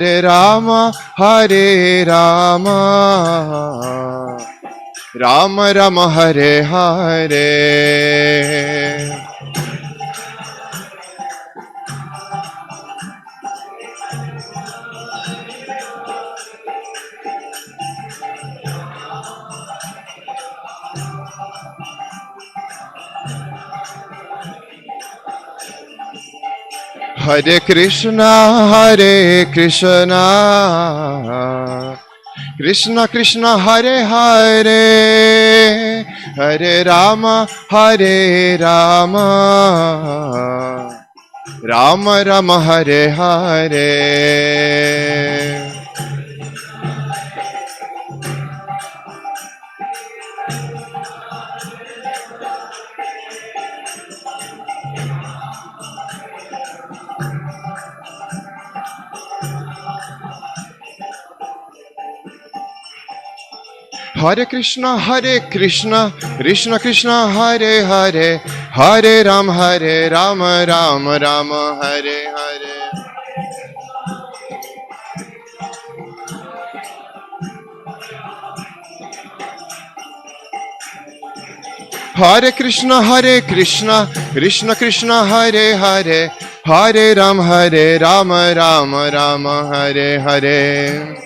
Hare Rama, Hare Rama, Rama Rama, Hare Hare. Hare Krishna, Krishna Krishna, Hare Hare, Hare Rama, Rama Rama, Hare Hare. Hare Krishna, Krishna Krishna, Hare Hare, Hare Rama, Rama Rama, Hare Hare. Hare Krishna, Krishna Krishna, Hare Hare, Hare Rama, Rama Rama, Hare Hare.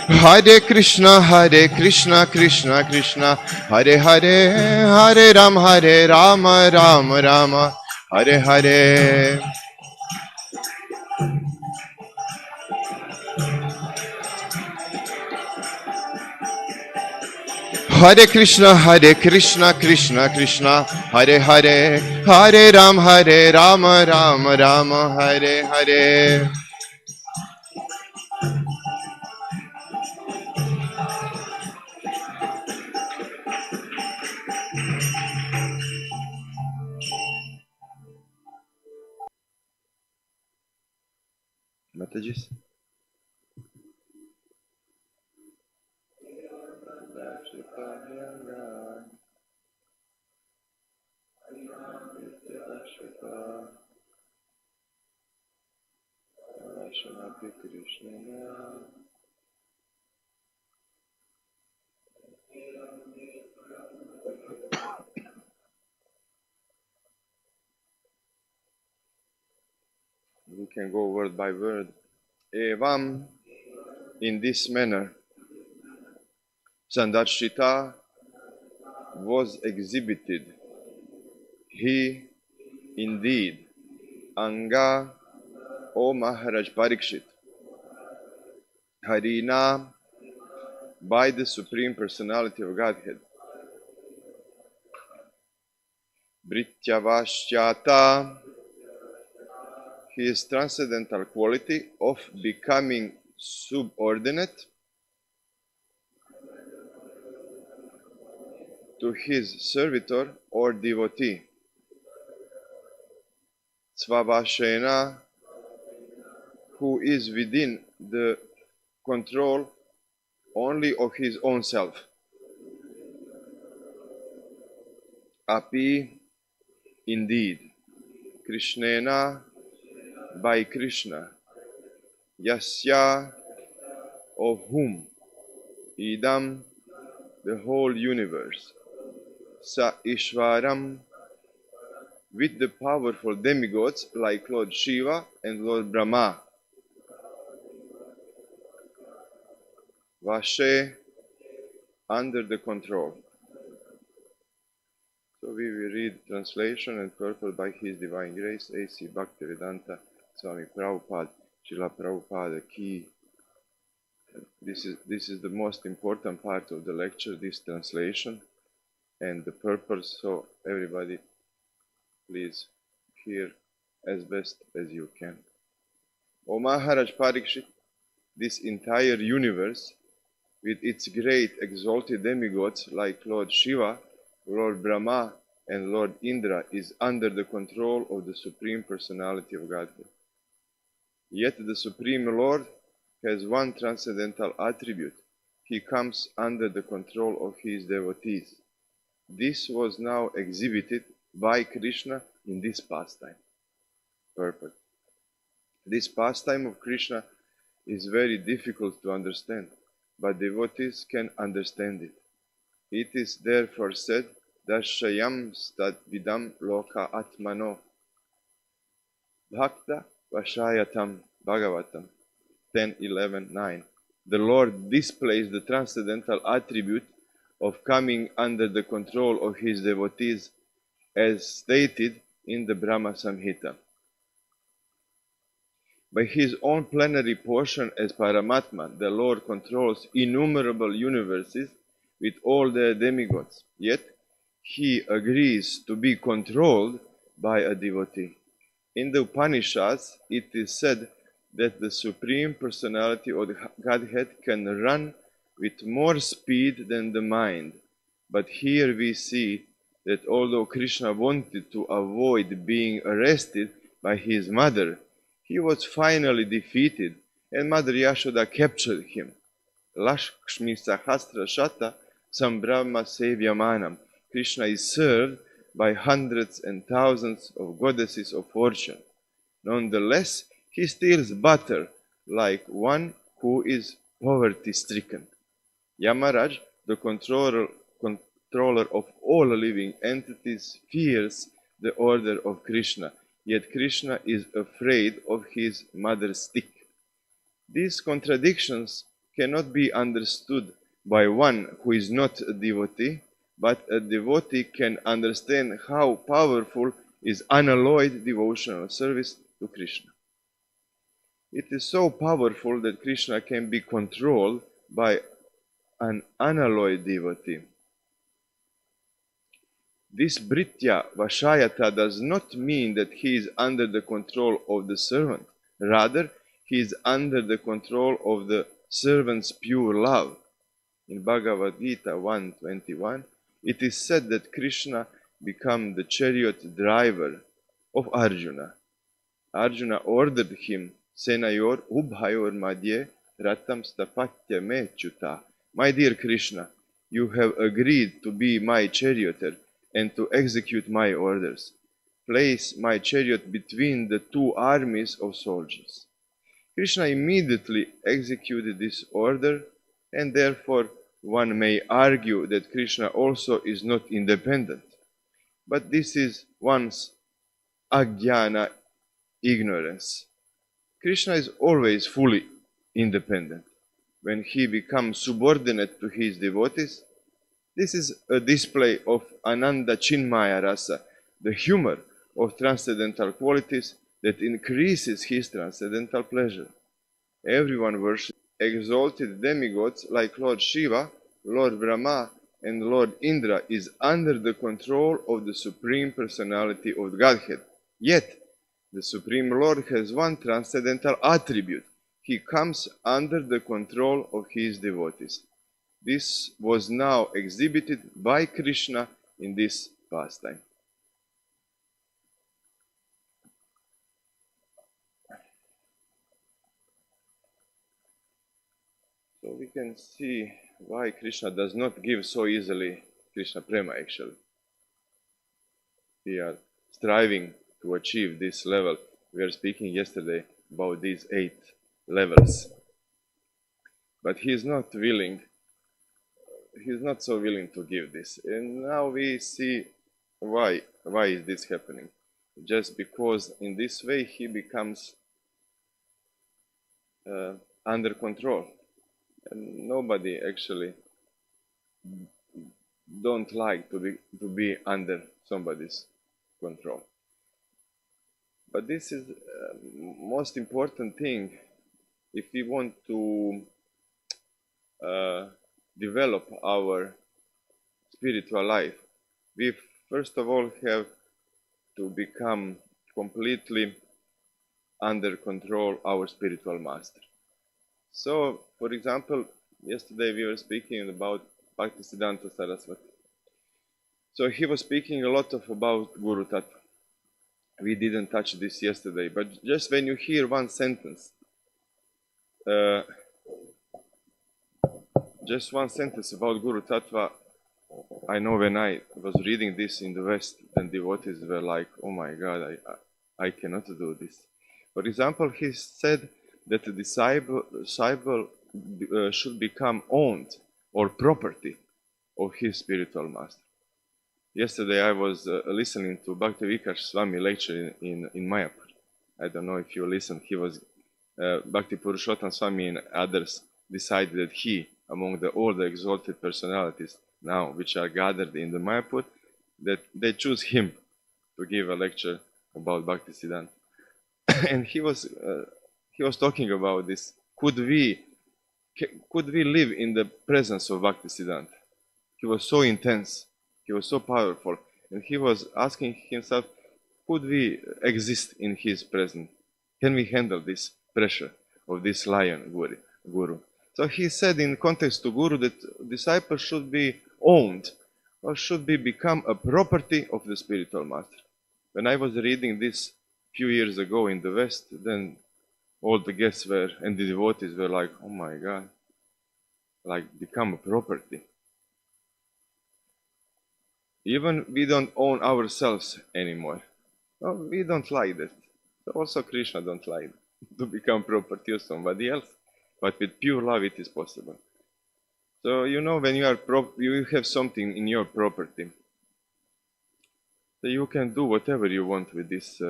Hare Krishna, Krishna Krishna, Hare Hare, Hare Rama, Rama Rama, Hare Hare. Hare Krishna, Krishna Krishna, Hare Hare, Hare Rama, Rama Rama, Hare Hare. Mataji's. We can go word by word. Evam, in this manner, Sandarshita was exhibited. He, indeed, Anga, O Maharaj Parikshit, Harina, by the Supreme Personality of Godhead, Brityavashyata, his transcendental quality of becoming subordinate to his servitor or devotee, Svavashena, who is within the control only of his own self, Api, indeed, Krishnena, by Krishna, Yasya, of whom, Idam, the whole universe, Sa Ishvaram, with the powerful demigods like Lord Shiva and Lord Brahma, Vashe, under the control. So we will read translation and purport by His Divine Grace, A.C. Bhaktivedanta Swami Prabhupada, Srila Prabhupada Ki. This is the most important part of the lecture, this translation and the purpose, so everybody please hear as best as you can. O Maharaj Parikshit, this entire universe, with its great exalted demigods like Lord Shiva, Lord Brahma, and Lord Indra, is under the control of the Supreme Personality of Godhead. Yet the Supreme Lord has one transcendental attribute. He comes under the control of his devotees. This was now exhibited by Krishna in this pastime. Purport. This pastime of Krishna is very difficult to understand, but devotees can understand it. It is therefore said, Darshayam stad vidam loka atmano bhakta vashayatam Bhagavatam 10:11:9. The Lord displays the transcendental attribute of coming under the control of his devotees as stated in the Brahma Samhita. By his own plenary portion as Paramatma, the Lord controls innumerable universes with all their demigods, yet he agrees to be controlled by a devotee. In the Upanishads, it is said that the Supreme Personality of the Godhead can run with more speed than the mind. But here we see that although Krishna wanted to avoid being arrested by his mother, he was finally defeated and Mother Yashoda captured him. Lakshmi Sahasra Shata Sambrahma Sevyamanam. Krishna is served by hundreds and thousands of goddesses of fortune. Nonetheless, he steals butter like one who is poverty-stricken. Yamaraj, the controller of all living entities, fears the order of Krishna, yet Krishna is afraid of his mother's stick. These contradictions cannot be understood by one who is not a devotee, but a devotee can understand how powerful is unalloyed devotional service to Krishna. It is so powerful that Krishna can be controlled by an unalloyed devotee. This Britya Vashayata does not mean that he is under the control of the servant. Rather, he is under the control of the servant's pure love. In Bhagavad Gita 1.21, it is said that Krishna became the chariot driver of Arjuna. Arjuna ordered him, Senayor Ubhayor Madhye Ratam Stapatya Mechuta. My dear Krishna, you have agreed to be my charioteer and to execute my orders. Place my chariot between the two armies of soldiers. Krishna immediately executed this order, and therefore one may argue that Krishna also is not independent. But this is one's ajnana, ignorance. Krishna is always fully independent. When he becomes subordinate to his devotees, this is a display of Ananda Chinmaya Rasa, the humor of transcendental qualities that increases his transcendental pleasure. Everyone worships exalted demigods like Lord Shiva, Lord Brahma, and Lord Indra is under the control of the Supreme Personality of the Godhead. Yet, the Supreme Lord has one transcendental attribute. He comes under the control of his devotees. This was now exhibited by Krishna in this pastime. So we can see why Krishna does not give so easily Krishna Prema actually. We are striving to achieve this level. We were speaking yesterday about these 8 levels. But he is not willing, he is not so willing to give this. And now we see why is this happening. Just because in this way he becomes under control. And nobody actually don't like to be under somebody's control. But this is most important thing if we want to develop our spiritual life. We first of all have to become completely under control our spiritual master. So, for example, yesterday we were speaking about Bhaktisiddhanta Saraswati. So he was speaking a lot about Guru Tattva. We didn't touch this yesterday, but just when you hear one sentence, just one sentence about Guru Tattva I know when I was reading this in the West, then devotees were like, oh my God, I cannot do this. For example, he said that the disciple should become owned or property of his spiritual master. Yesterday I was listening to Bhakti Vikrama Swami lecture in Mayapur. I don't know if you listened. He was Bhakti Purushottam Swami and others decided that he, among all the exalted personalities now which are gathered in the Mayapur, that they choose him to give a lecture about Bhakti Siddhanta. And he was talking about this. Could we live in the presence of Bhakti Siddhanta? He was so intense. He was so powerful. And he was asking himself, could we exist in his presence? Can we handle this pressure of this lion guru? So he said in context to guru that disciples should be owned or should become a property of the spiritual master. When I was reading this few years ago in the West, then all the guests were and the devotees were like, oh my God, like become a property. Even we don't own ourselves anymore. No, we don't like that. Also Krishna don't like to become property of somebody else. But with pure love it is possible. So you know, when you have something in your property, so you can do whatever you want with this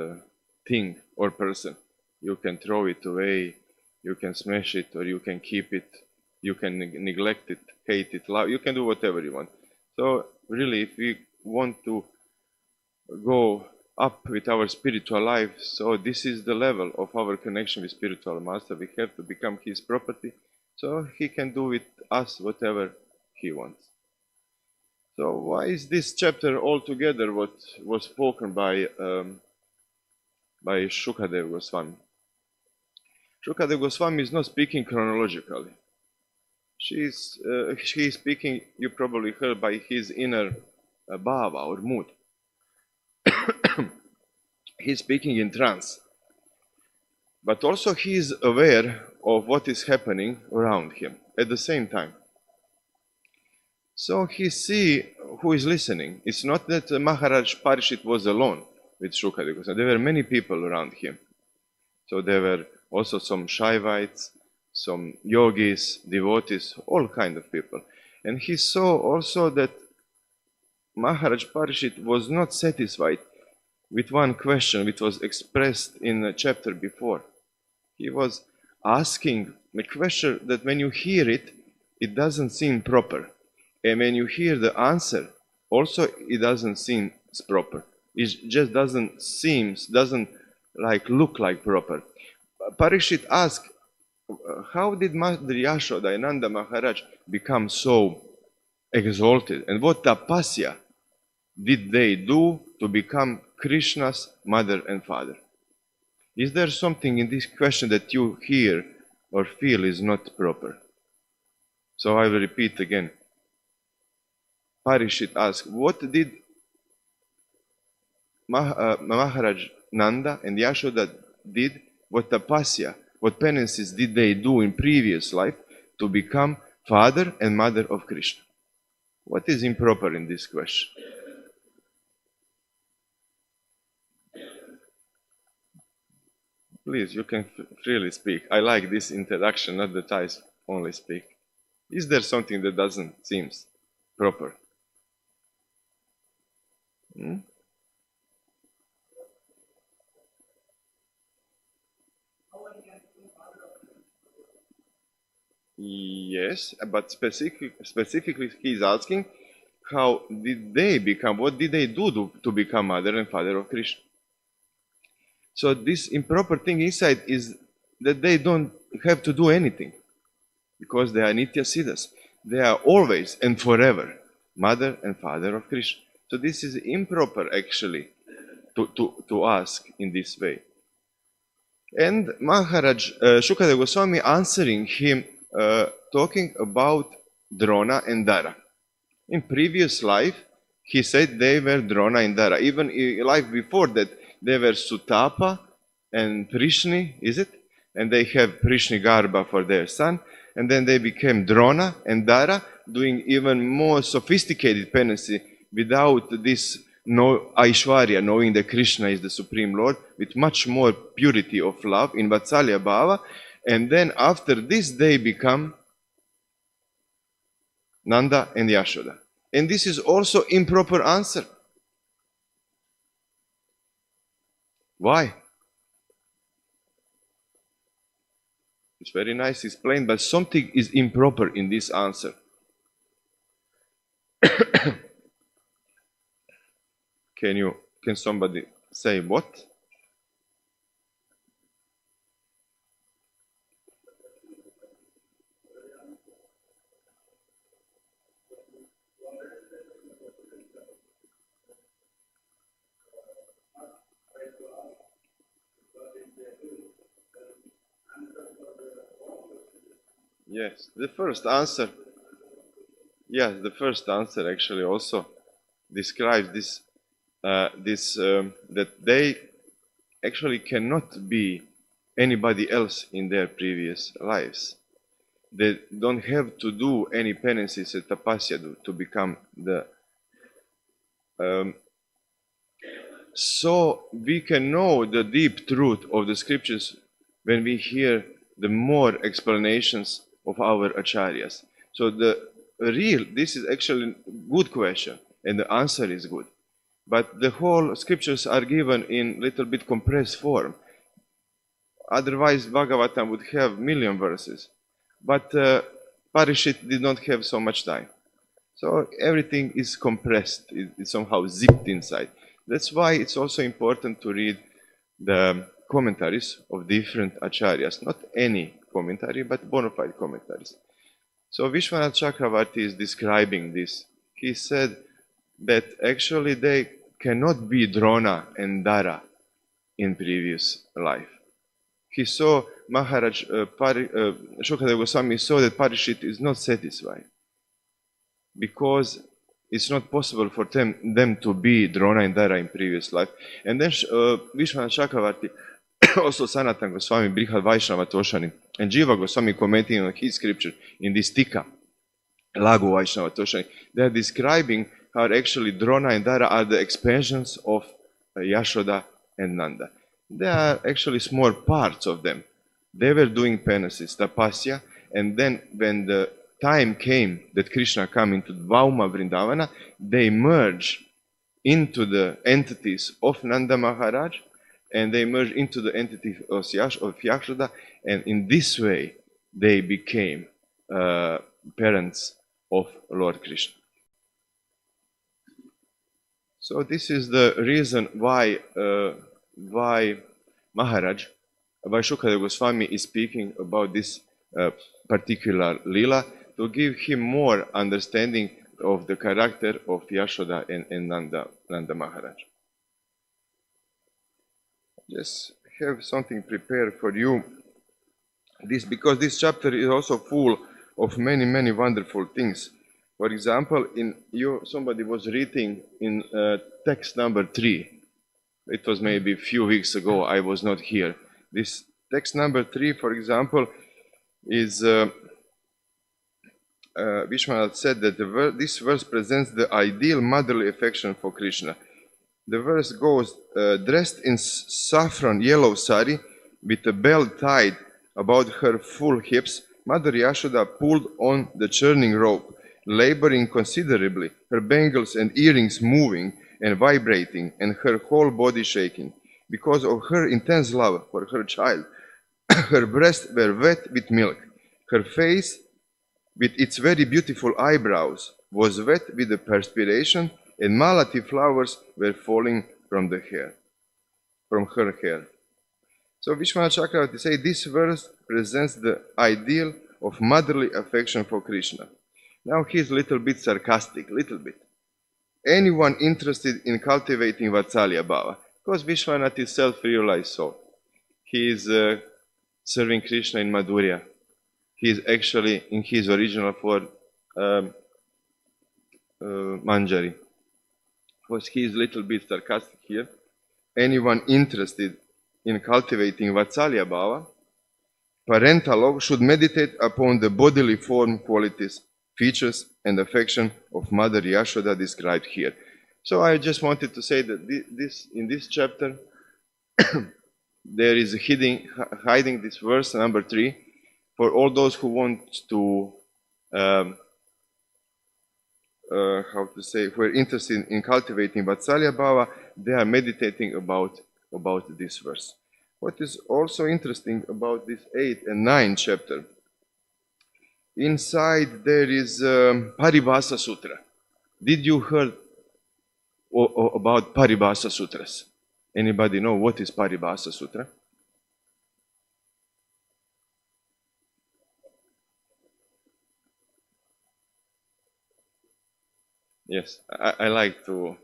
thing or person. You can throw it away, you can smash it, or you can keep it, you can neglect it, hate it, love. You can do whatever you want. So really, if we want to go up with our spiritual life, so this is the level of our connection with spiritual master. We have to become his property, so he can do with us whatever he wants. So why is this chapter altogether what was spoken by Shukadeva Goswami? Shukadeva Goswami is not speaking chronologically. She is speaking, you probably heard, by his inner bhava or mood. He's speaking in trance. But also he is aware of what is happening around him at the same time. So he see who is listening. It's not that Maharaj Parishit was alone with Shukadeva Goswami. There were many people around him. So there were also some Shaivites, some yogis, devotees, all kind of people. And he saw also that Maharaj Parishit was not satisfied with one question which was expressed in a chapter before. He was asking a question that when you hear it, it doesn't seem proper. And when you hear the answer, also it doesn't seem proper. It just doesn't look like proper. Parishit asked, how did Mother Yashoda and Nanda Maharaj become so exalted? And what tapasya did they do to become Krishna's mother and father? Is there something in this question that you hear or feel is not proper? So I will repeat again. Parishit asked, what did Maharaj Nanda and Yashoda did? What tapasya, what penances did they do in previous life to become father and mother of Krishna? What is improper in this question? Please, you can freely speak. I like this introduction, not that I only speak. Is there something that doesn't seem proper? Yes, but specifically he is asking, how did they become, what did they do to become mother and father of Krishna? So this improper thing inside is that they don't have to do anything, because they are Nitya Siddhas. They are always and forever mother and father of Krishna. So this is improper actually to ask in this way. And Maharaj Shukadeva Goswami answering him, talking about Drona and Dara. In previous life, he said they were Drona and Dara. Even in life before that, they were Sutapa and Prishni, is it? And they have Prishni Garba for their son. And then they became Drona and Dara. doing even more sophisticated penancy without this Aishwarya, knowing that Krishna is the Supreme Lord, with much more purity of love in Vatsalya Bhava. And then after this they become Nanda and Yashoda. And this is also improper answer. Why? It's very nice explained, but something is improper in this answer. Can somebody say what? Yes, the first answer. Yes, the first answer actually also describes this. That they actually cannot be anybody else in their previous lives. They don't have to do any penances at tapasya to become the. So we can know the deep truth of the scriptures when we hear the more explanations of our acharyas. So this is actually a good question, and the answer is good. But the whole scriptures are given in little bit compressed form. Otherwise, Bhagavatam would have million verses. But Parishit did not have so much time. So everything is compressed, it's somehow zipped inside. That's why it's also important to read the commentaries of different acharyas. Not any commentary, but bona fide commentaries. So Vishwanath Chakravarti is describing this. He said that actually they cannot be Drona and Dara in previous life. He saw Maharaj, Shukadeva Goswami saw that Parishit is not satisfied because it's not possible for them to be Drona and Dara in previous life. And then Vishwanath Chakravarti, also Sanatana Goswami, Brihad Vaishnava Toshani, and Jiva Goswami commenting on his scripture in this Tika, Lagu Vaishnava Toshani, they are describing how actually Drona and Dara are the expansions of Yashoda and Nanda. They are actually small parts of them. They were doing penances, tapasya, and then when the time came that Krishna came into Vauma Vrindavana, they merge into the entities of Nanda Maharaj, and they merge into the entity of Yashoda, and in this way they became parents of Lord Krishna. So this is the reason why Maharaj, why Shukadeva Goswami is speaking about this particular lila, to give him more understanding of the character of Yashoda and Nanda Maharaj. Just have something prepared for you. Because this chapter is also full of many wonderful things. For example, somebody was reading in text number 3. It was maybe a few weeks ago. I was not here. This text number 3, for example, is Vishwanath said that this verse presents the ideal motherly affection for Krishna. The verse goes, dressed in saffron yellow sari with a belt tied about her full hips, Mother Yashoda pulled on the churning rope, laboring considerably, her bangles and earrings moving and vibrating, and her whole body shaking. Because of her intense love for her child, her breasts were wet with milk. Her face, with its very beautiful eyebrows, was wet with the perspiration, and malati flowers were falling from her hair. So Vishwanath Chakravarti says this verse presents the ideal of motherly affection for Krishna. Now he's a little bit sarcastic, little bit. Anyone interested in cultivating Vatsalya Bhava, because Vishwanath is self-realized soul. He is serving Krishna in Madhurya. He is actually in his original form Manjari. Because he is a little bit sarcastic here. Anyone interested in cultivating Vatsalya Bhava, parental love should meditate upon the bodily form qualities features and affection of Mother Yashoda described here. So I just wanted to say that in this chapter there is hiding this verse number 3 for all those who want to how to say, who are interested in cultivating Vatsalya Bhava, they are meditating about this verse. What is also interesting about this 8 and 9 chapter, inside there is Paribhasa Sutra. Did you heard about Paribhasa Sutras? Anybody know what is Paribhasa Sutra? Yes, I like to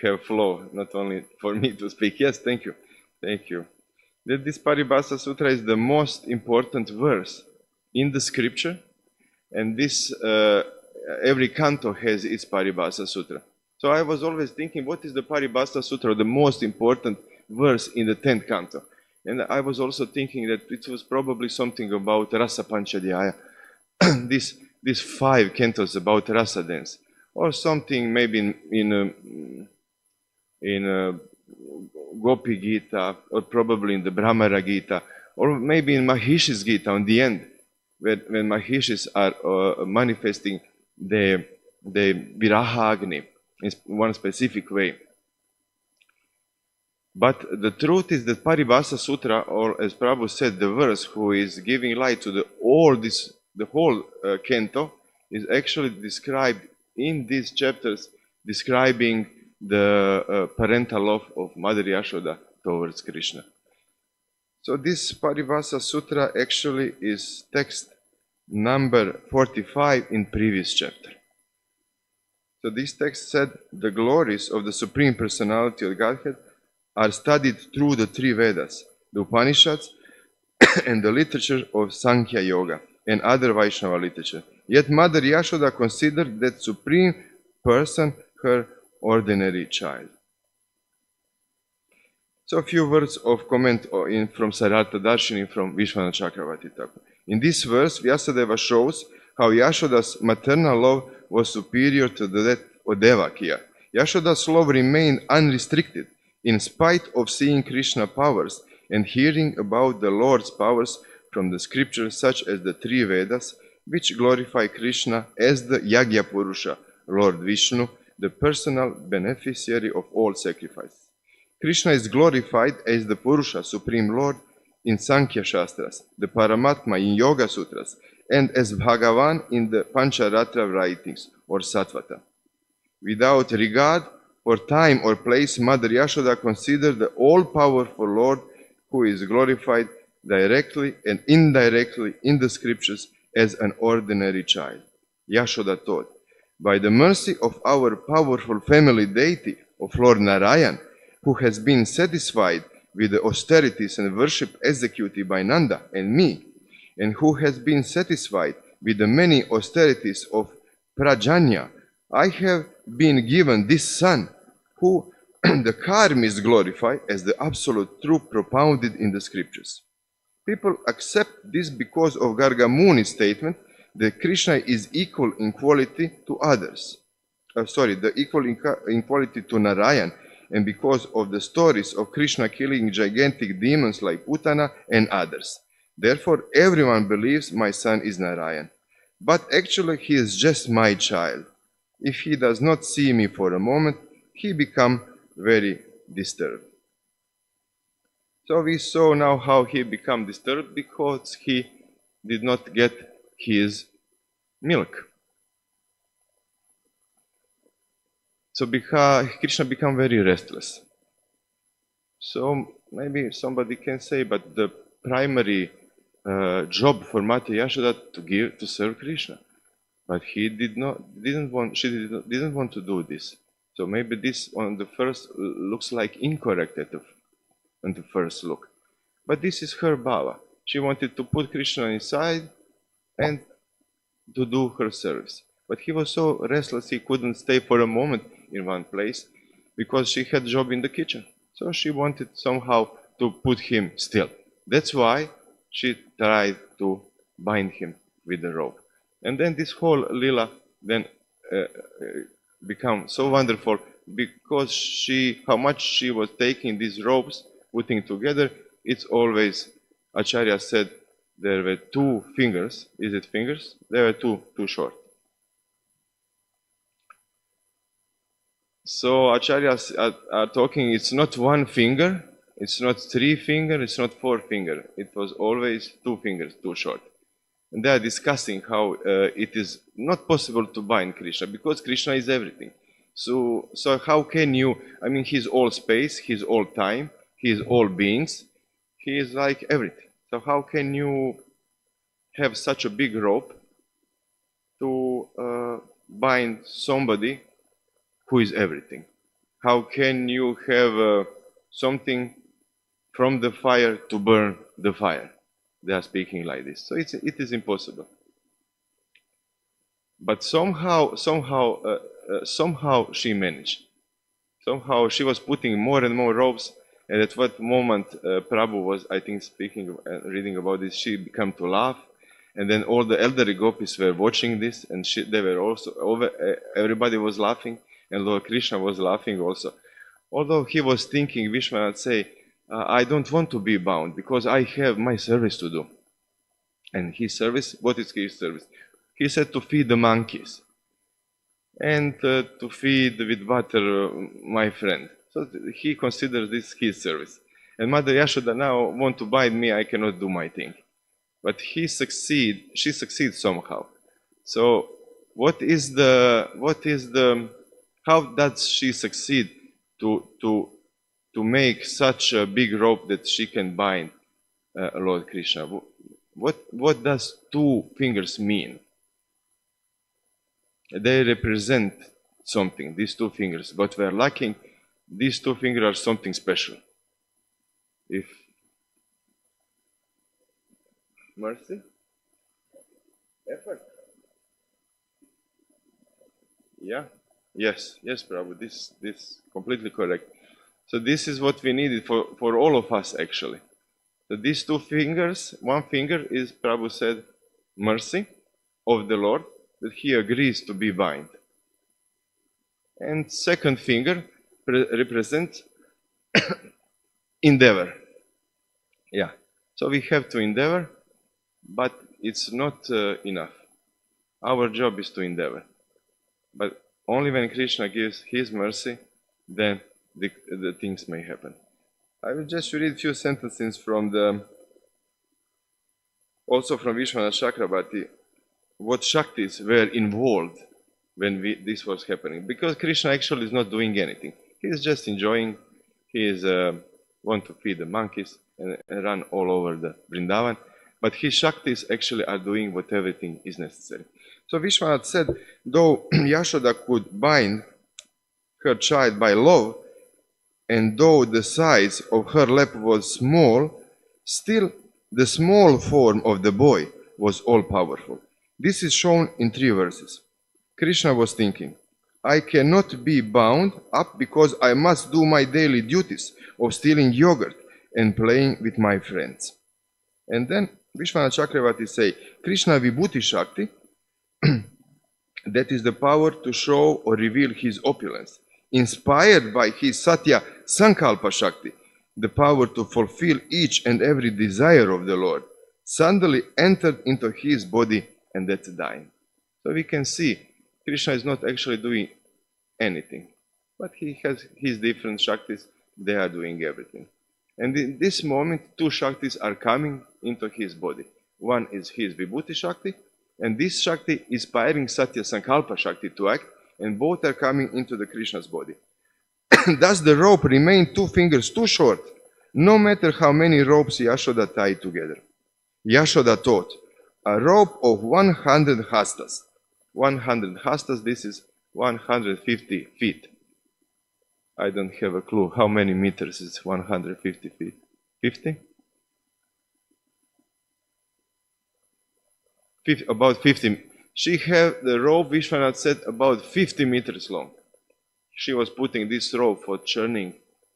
have flow, not only for me to speak. Yes, thank you. Thank you. This Paribhasa Sutra is the most important verse in the scripture, and this every canto has its Paribhasa Sutra. So I was always thinking, what is the Paribhasa Sutra, the most important verse in the 10th canto? And I was also thinking that it was probably something about Rasa Panchadhyaya, these 5 cantos about Rasa dance, or something maybe in Gopi Gita, or probably in the Brahmara Gita, or maybe in Mahishi's Gita on the end, when Mahishis are manifesting the Viraha Agni in one specific way. But the truth is that Paribhasa Sutra, or as Prabhu said, the verse who is giving light to the whole canto, is actually described in these chapters, describing the parental love of Mother Yashoda towards Krishna. So this Paribhasa Sutra actually is text number 45 in previous chapter. So this text said, the glories of the Supreme Personality of Godhead are studied through the 3 Vedas, the Upanishads, and the literature of Sankhya Yoga and other Vaishnava literature. Yet Mother Yashoda considered that Supreme Person her ordinary child. So a few words of comment from Sarartha Darshini from Vishwanath Chakravarti Thakur. In this verse, Vyasadeva shows how Yashoda's maternal love was superior to that of Devakiya. Yashoda's love remained unrestricted in spite of seeing Krishna powers and hearing about the Lord's powers from the scriptures such as the 3 Vedas, which glorify Krishna as the Yagya Purusha, Lord Vishnu, the personal beneficiary of all sacrifice. Krishna is glorified as the Purusha, Supreme Lord, in Sankhya Shastras, the Paramatma in Yoga Sutras, and as Bhagavan in the Pancharatra writings, or Sattvata. Without regard for time or place, Mother Yashoda considered the all-powerful Lord who is glorified directly and indirectly in the scriptures as an ordinary child. Yashoda taught, by the mercy of our powerful family deity of Lord Narayan, who has been satisfied with the austerities and worship executed by Nanda and me, and who has been satisfied with the many austerities of Prajanya, I have been given this son, who the karmis glorify as the absolute truth propounded in the scriptures. People accept this because of Gargamuni's statement that Krishna is equal in quality to others. Equal in quality to Narayan, and because of the stories of Krishna killing gigantic demons like Putana and others. Therefore, everyone believes my son is Narayan. But actually, he is just my child. If he does not see me for a moment, he becomes very disturbed. So we saw now how he became disturbed because he did not get his milk. So Krishna became very restless. So maybe somebody can say, but the primary job for Mata Yashoda to serve Krishna, but she didn't want to do this. So maybe this on the first looks like incorrect on the first look, but this is her bhava. She wanted to put Krishna inside and to do her service. But he was so restless he couldn't stay for a moment in one place because she had a job in the kitchen. So she wanted somehow to put him still. That's why she tried to bind him with the rope. And then this whole lila then become so wonderful because how much she was taking these ropes, putting together. It's always, Acharya said, there were 2 fingers. Is it fingers? There were too short. So Acharyas are talking, it's not 1 finger, it's not 3 fingers, it's not 4 fingers. It was always 2 fingers, too short. And they are discussing how it is not possible to bind Krishna, because Krishna is everything. So how can you, I mean, he's all space, he's all time, he's all beings, he is like everything. So how can you have such a big rope to bind somebody who is everything? How can you have something from the fire to burn the fire? They are speaking like this. So it is impossible. But somehow she managed. Somehow she was putting more and more ropes, and at what moment Prabhu was, I think, speaking, reading about this, she began to laugh, and then all the elderly gopis were watching this, and they were also everybody was laughing, and Lord Krishna was laughing also. Although he was thinking, Vishwanath say, I don't want to be bound because I have my service to do. And his service, what is his service? He said to feed the monkeys and to feed with butter my friend. So he considers this his service. And Mother Yashoda now want to bind me, I cannot do my thing. But she succeeds somehow. So how does she succeed to make such a big rope that she can bind Lord Krishna? What does 2 fingers mean? They represent something, these 2 fingers, but we're lacking, these 2 fingers are something special. If mercy, effort, yeah, yes, Prabhu, this completely correct. So this is what we needed for all of us actually. So these 2 fingers, 1 finger is, Prabhu said, mercy of the Lord, that he agrees to be bind. And 2nd finger represents endeavor. Yeah. So we have to endeavor, but it's not enough. Our job is to endeavor. But only when Krishna gives his mercy, then the things may happen. I will just read a few sentences from also from Vishwanath Chakrabarti, what Shaktis were involved when this was happening. Because Krishna actually is not doing anything. He is just enjoying, he is want to feed the monkeys and run all over the Vrindavan. But his Shaktis actually are doing what everything is necessary. So Vishwanath said, though Yashoda could bind her child by love, and though the size of her lap was small, still the small form of the boy was all-powerful. This is shown in 3 verses. Krishna was thinking, I cannot be bound up because I must do my daily duties of stealing yogurt and playing with my friends. And then Vishwanath Chakravarti say, Krishna Vibhuti Shakti, that is the power to show or reveal his opulence, inspired by his Satya Sankalpa Shakti, the power to fulfill each and every desire of the Lord, suddenly entered into his body, and that's dying. So we can see Krishna is not actually doing anything, but he has his different Shaktis, they are doing everything. And in this moment, 2 Shaktis are coming into his body. One is his Vibhuti Shakti, and this Shakti is inspiring Satya Sankalpa Shakti to act, and both are coming into the Krishna's body. Does the rope remain 2 fingers too short, no matter how many ropes Yashoda tied together? Yashoda taught, a rope of 100 hastas. 100 hastas, this is 150 feet. I don't have a clue how many meters is 150 feet. 50? About 50. She had the rope, Vishwanath said, about 50 meters long. She was putting this rope for churning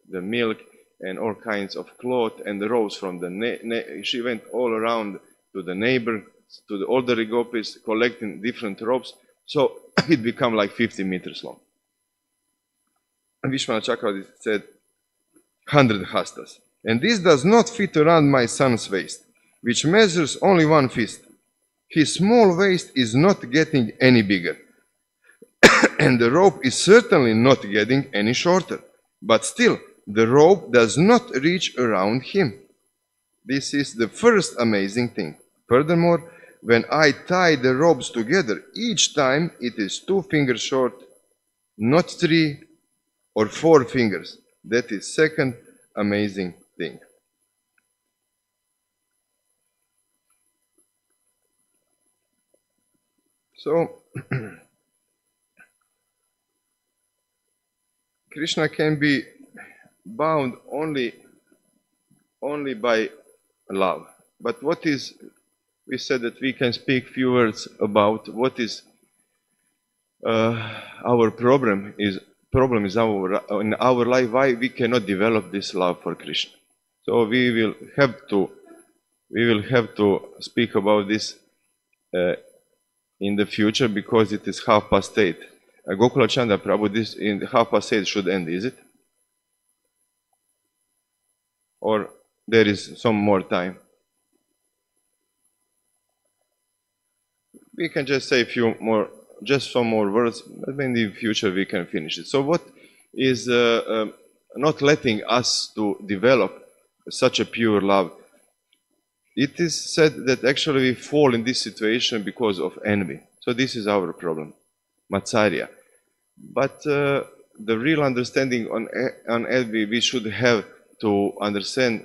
the milk and all kinds of cloth and the ropes from the she went all around to the neighbor to the older gopis, collecting different ropes, so it became like 50 meters long. And Vishwanath Chakravarti said, 100 hastas. And this does not fit around my son's waist, which measures only 1 fist. His small waist is not getting any bigger. And the rope is certainly not getting any shorter. But still, the rope does not reach around him. This is the first amazing thing. Furthermore, when I tie the ropes together, each time it is 2 fingers short, not 3 or 4 fingers. That is second amazing thing. So, Krishna can be bound only by love. But what is, we said that we can speak few words about what is our problem is in our life, why we cannot develop this love for Krishna. So we will have to speak about this in the future, because it is 8:30. Gokula Chanda Prabhu, this in 8:30 should end, is it? Or there is some more time? We can just say some more words, but in the future we can finish it. So what is not letting us to develop such a pure love? It is said that actually we fall in this situation because of envy. So this is our problem, Matsarya. But the real understanding on envy, we should have to understand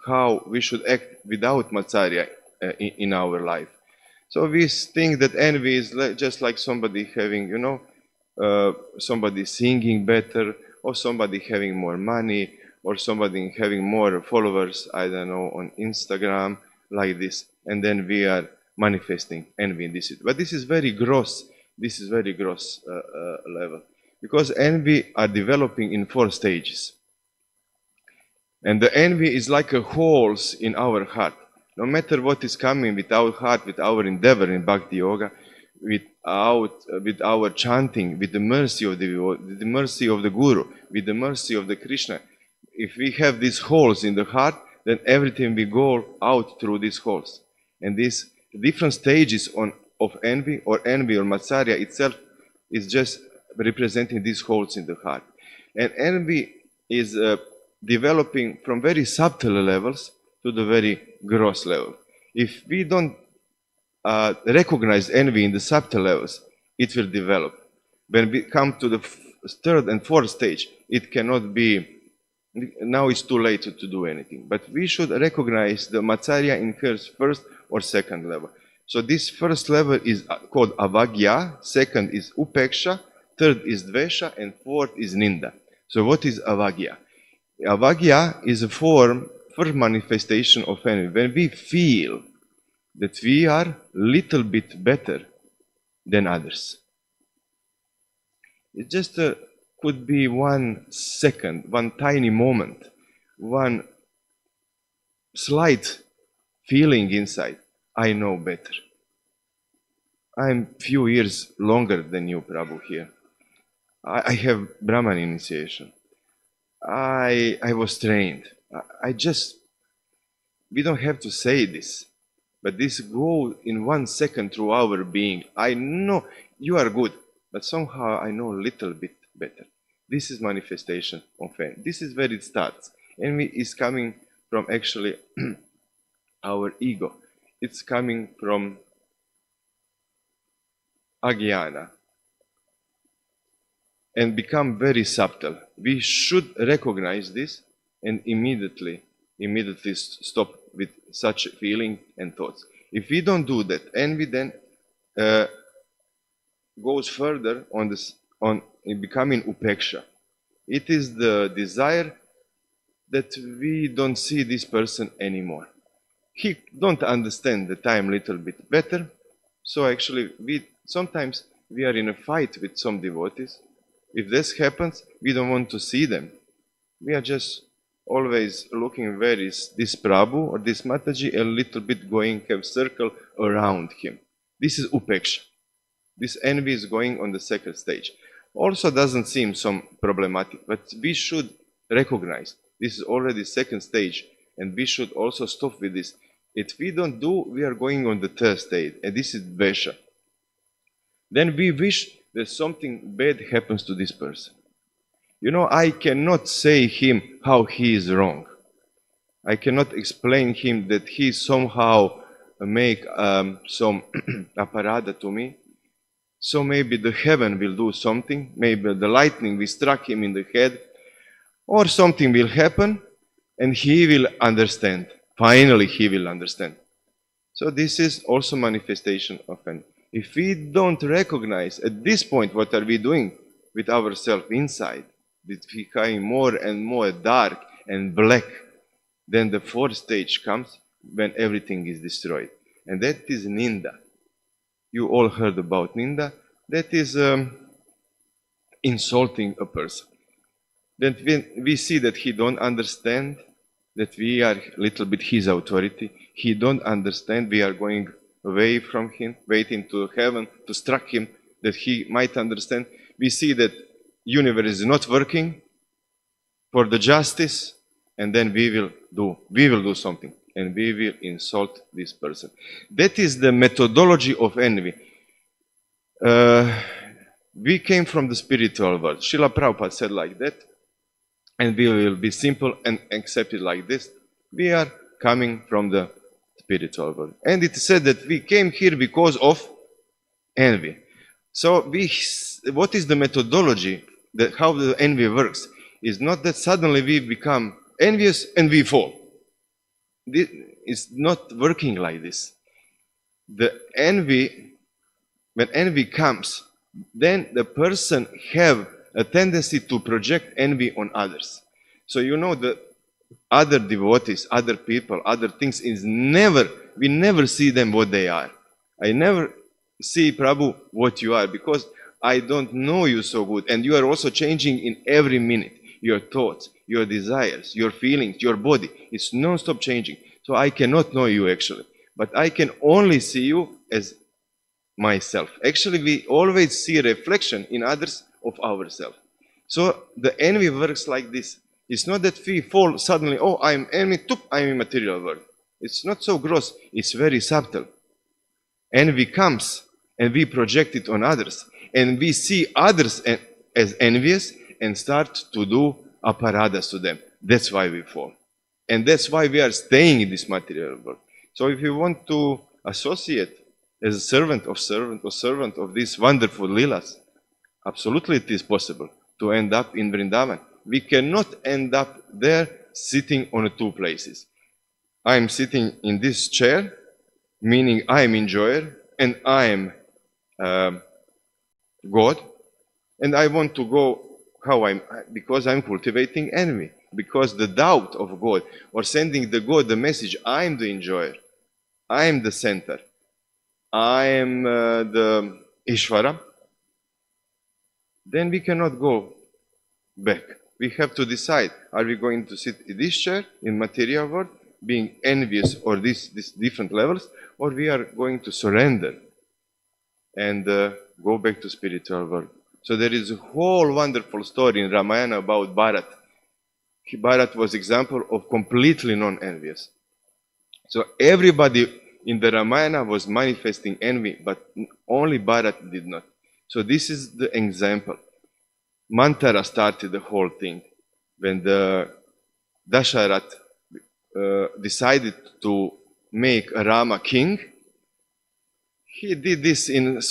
how we should act without Matsarya in our life. So we think that envy is just like somebody having, somebody singing better, or somebody having more money, or somebody having more followers, I don't know, on Instagram, like this. And then we are manifesting envy in this. But this is very gross. This is very gross level. Because envy are developing in 4 stages. And the envy is like a holes in our heart. No matter what is coming with our heart, with our endeavor in Bhakti Yoga, with our chanting, with the mercy of the mercy of the Guru, with the mercy of the Krishna, if we have these holes in the heart, then everything will go out through these holes. And these different stages of envy or Matsarya itself is just representing these holes in the heart. And envy is developing from very subtle levels to the very gross level. If we don't recognize envy in the subtle levels, it will develop. When we come to the 3rd and 4th stage, it cannot be, now it's too late to do anything. But we should recognize the Matsarya in first or second level. So this first level is called Avagya, second is Upeksha, third is Dvesha, and 4th is Ninda. So what is Avagya? Avagya is a first manifestation of envy. When we feel that we are little bit better than others. It just could be 1 second, one tiny moment, one slight feeling inside. I know better. I'm few years longer than you, Prabhu, here. I have Brahman initiation. I was trained. We don't have to say this, but this goes in 1 second through our being. I know you are good, but somehow I know a little bit better. This is manifestation of envy. This is where it starts. Envy is coming from actually our ego. It's coming from Agyana and become very subtle. We should recognize this and immediately stop with such feeling and thoughts. If we don't do that, envy then goes further on becoming upeksha. It is the desire that we don't see this person anymore. He don't understand the time a little bit better. So actually, sometimes we are in a fight with some devotees. If this happens, we don't want to see them. We are just always looking where is this Prabhu or this Mataji, a little bit going, have circle around him. This is upeksha. This envy is going on the second stage. Also doesn't seem so problematic, but we should recognize this is already second stage, and we should also stop with this. If we don't do, we are going on the third stage, and this is dvesha. Then we wish that something bad happens to this person. You know, I cannot say him how he is wrong. I cannot explain him that he somehow make some aparada to me. So maybe the heaven will do something, maybe the lightning will strike him in the head, or something will happen, and he will understand. Finally, he will understand. So this is also manifestation of envy. If we don't recognize at this point what are we doing with ourselves inside, it becoming more and more dark and black, then the fourth stage comes when everything is destroyed. And that is ninda. You all heard about ninda. That is insulting a person. Then we see that he don't understand, that we are a little bit his authority. He don't understand, we are going away from him, waiting to heaven to strike him, that he might understand. We see that universe is not working for the justice, and then we will do something, and we will insult this person. That is the methodology of envy. We came from the spiritual world. Srila Prabhupada said like that, and we will be simple and accept it like this. We are coming from the spiritual world. And it said that we came here because of envy. So what is the methodology, how the envy works? Is not that suddenly we become envious and we fall. It's not working like this. The envy, when envy comes, then the person have a tendency to project envy on others. So you know the other devotees, other people, other things we never see them what they are. I never see, Prabhu, what you are, because I don't know you so good, and you are also changing in every minute. Your thoughts, your desires, your feelings, your body, it's non-stop changing. So I cannot know you actually, but I can only see you as myself. Actually, we always see a reflection in others of ourselves. So the envy works like this. It's not that we fall suddenly, oh, I'm envy, I'm in material world. It's not so gross, it's very subtle. Envy comes and we project it on others, and we see others as envious and start to do aparadas to them. That's why we fall. And that's why we are staying in this material world. So if you want to associate as a servant of these wonderful lilas, absolutely it is possible to end up in Vrindavan. We cannot end up there sitting on two places. I am sitting in this chair, meaning I am enjoyer and I am God, and I want to go because I'm cultivating envy, because the doubt of God, or sending the God the message, I am the enjoyer, I am the center, I am the Ishvara, then we cannot go back. We have to decide, are we going to sit in this chair, in material world, being envious or these different levels, or we are going to surrender and go back to spiritual world. So there is a whole wonderful story in Ramayana about Bharat. Bharat was example of completely non-envious. So everybody in the Ramayana was manifesting envy, but only Bharat did not. So this is the example. Mantara started the whole thing. When the Dasharat decided to make Rama king, he did this in